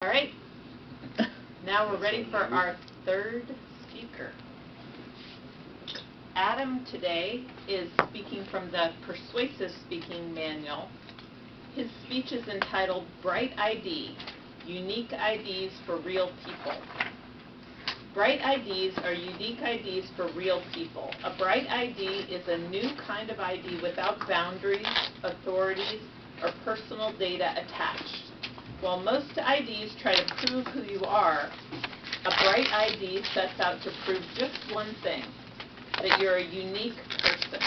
All right, now we're ready for our third speaker. Adam today is speaking from the Persuasive Speaking Manual. His speech is entitled Bright ID, Unique IDs for Real People. Bright IDs are unique IDs for real people. A bright ID is a new kind of ID without boundaries, authorities, or personal data attached. While most IDs try to prove who you are, a bright ID sets out to prove just one thing, that you're a unique person.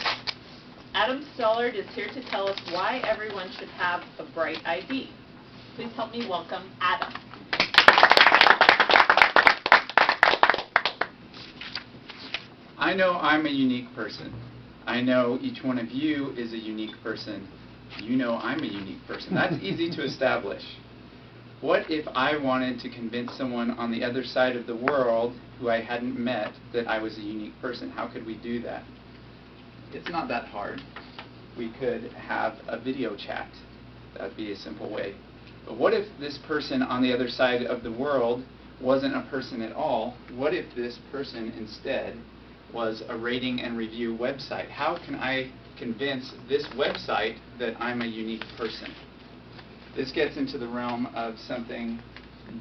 Adam Stollard is here to tell us why everyone should have a bright ID. Please help me welcome Adam. I know I'm a unique person. I know each one of you is a unique person. You know I'm a unique person. That's easy to establish. What if I wanted to convince someone on the other side of the world who I hadn't met that I was a unique person? How could we do that? It's not that hard. We could have a video chat. That would be a simple way. But what if this person on the other side of the world wasn't a person at all? What if this person instead was a rating and review website? How can I convince this website that I'm a unique person? This gets into the realm of something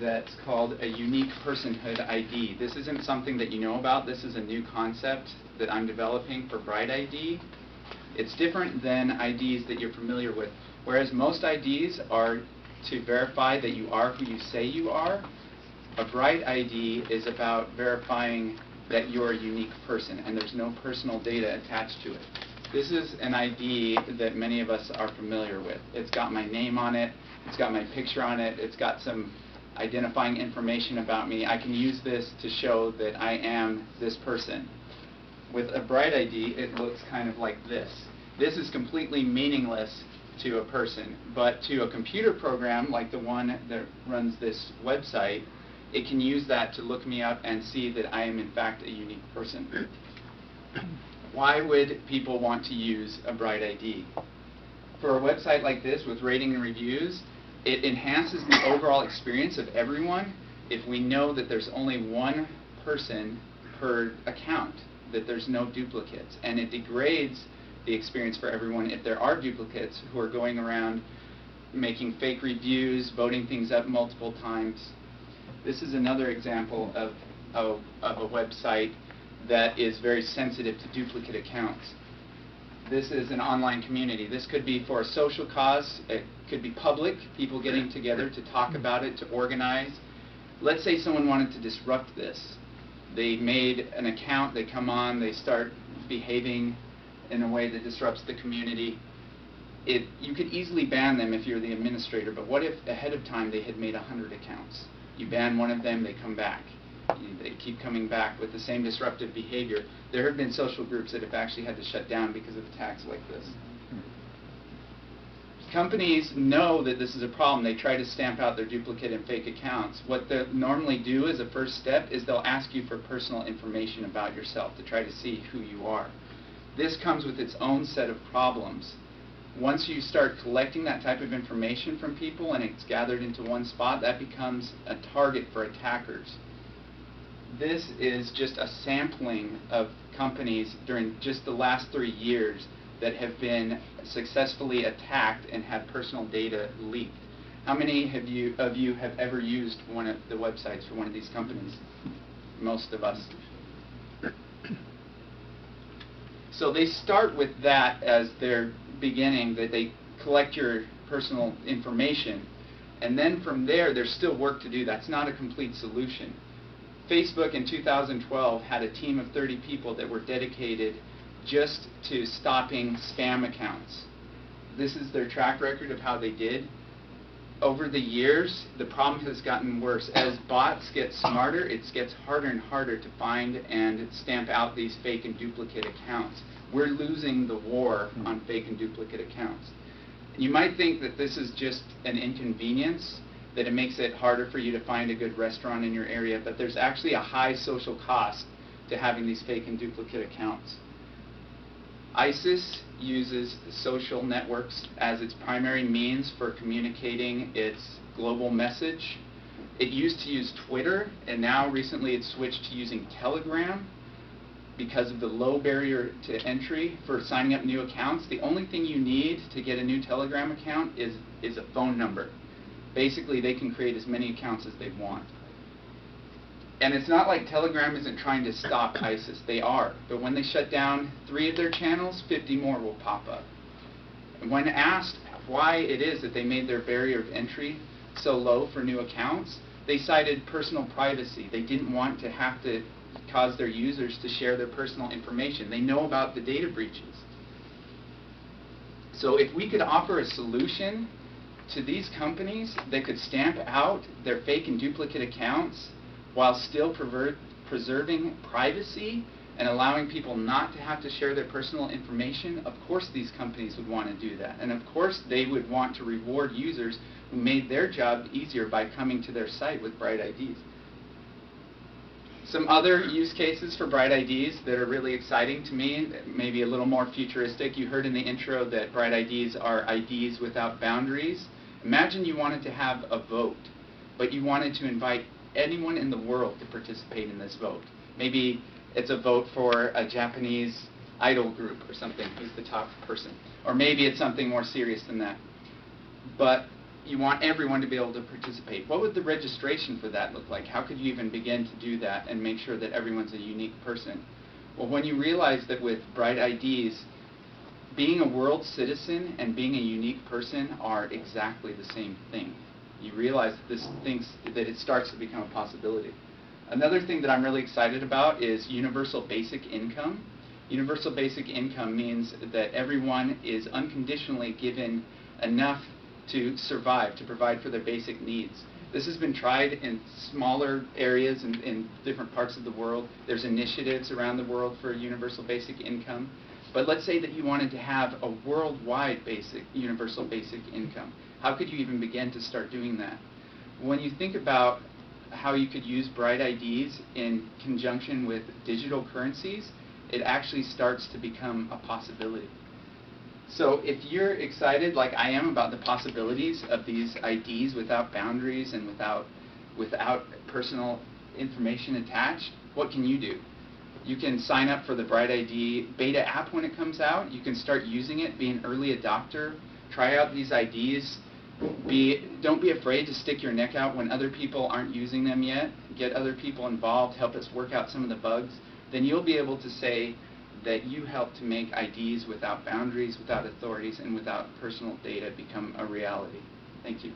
that's called a unique personhood ID. This isn't something that you know about. This is a new concept that I'm developing for Bright ID. It's different than IDs that you're familiar with. Whereas most IDs are to verify that you are who you say you are, a Bright ID is about verifying that you're a unique person and there's no personal data attached to it. This is an ID that many of us are familiar with. It's got my name on it, it's got my picture on it, it's got some identifying information about me. I can use this to show that I am this person. With a Bright ID, it looks kind of like this. This is completely meaningless to a person, but to a computer program like the one that runs this website, it can use that to look me up and see that I am in fact a unique person. Why would people want to use a Bright ID? For a website like this with rating and reviews, it enhances the overall experience of everyone if we know that there's only one person per account, that there's no duplicates. And it degrades the experience for everyone if there are duplicates who are going around making fake reviews, voting things up multiple times. This is another example of a website that is very sensitive to duplicate accounts. This is an online community. This could be for a social cause. It could be public, people getting together to talk about it, to organize. Let's say someone wanted to disrupt this. They made an account, they come on, they start behaving in a way that disrupts the community. You could easily ban them if you're the administrator, but what if ahead of time they had made 100 accounts? You ban one of them, they come back. They keep coming back with the same disruptive behavior. There have been social groups that have actually had to shut down because of attacks like this. Companies know that this is a problem. They try to stamp out their duplicate and fake accounts. What they normally do as a first step is they'll ask you for personal information about yourself to try to see who you are. This comes with its own set of problems. Once you start collecting that type of information from people and it's gathered into one spot, that becomes a target for attackers. This is just a sampling of companies during just the last 3 years that have been successfully attacked and had personal data leaked. How many of you have ever used one of the websites for one of these companies? Most of us. So they start with that as their beginning, that they collect your personal information, and then from there there's still work to do. That's not a complete solution. Facebook in 2012 had a team of 30 people that were dedicated just to stopping spam accounts. This is their track record of how they did. Over the years, the problem has gotten worse. As bots get smarter, it gets harder and harder to find and stamp out these fake and duplicate accounts. We're losing the war on fake and duplicate accounts. You might think that this is just an inconvenience, that it makes it harder for you to find a good restaurant in your area, but there's actually a high social cost to having these fake and duplicate accounts. ISIS uses social networks as its primary means for communicating its global message. It used to use Twitter, and now recently it's switched to using Telegram because of the low barrier to entry for signing up new accounts. The only thing you need to get a new Telegram account is a phone number. Basically, they can create as many accounts as they want. And it's not like Telegram isn't trying to stop ISIS. They are. But when they shut down 3 of their channels, 50 more will pop up. And when asked why it is that they made their barrier of entry so low for new accounts, they cited personal privacy. They didn't want to have to cause their users to share their personal information. They know about the data breaches. So if we could offer a solution to these companies that could stamp out their fake and duplicate accounts while still preserving privacy and allowing people not to have to share their personal information, of course these companies would want to do that. And of course they would want to reward users who made their job easier by coming to their site with Bright IDs. Some other use cases for Bright IDs that are really exciting to me, maybe a little more futuristic. You heard in the intro that Bright IDs are IDs without boundaries. Imagine you wanted to have a vote, but you wanted to invite anyone in the world to participate in this vote. Maybe it's a vote for a Japanese idol group or something, who's the top person. Or maybe it's something more serious than that. But you want everyone to be able to participate. What would the registration for that look like? How could you even begin to do that and make sure that everyone's a unique person? Well, when you realize that with Bright IDs, being a world citizen and being a unique person are exactly the same thing. You realize that it starts to become a possibility. Another thing that I'm really excited about is universal basic income. Universal basic income means that everyone is unconditionally given enough to survive, to provide for their basic needs. This has been tried in smaller areas in different parts of the world. There's initiatives around the world for universal basic income. But let's say that you wanted to have a worldwide universal basic income. How could you even begin to start doing that? When you think about how you could use Bright IDs in conjunction with digital currencies, it actually starts to become a possibility. So if you're excited, like I am, about the possibilities of these IDs without boundaries and without personal information attached, what can you do? You can sign up for the Bright ID beta app when it comes out. You can start using it, be an early adopter, try out these IDs. Don't be afraid to stick your neck out when other people aren't using them yet. Get other people involved, help us work out some of the bugs. Then you'll be able to say that you helped to make IDs without boundaries, without authorities, and without personal data become a reality. Thank you.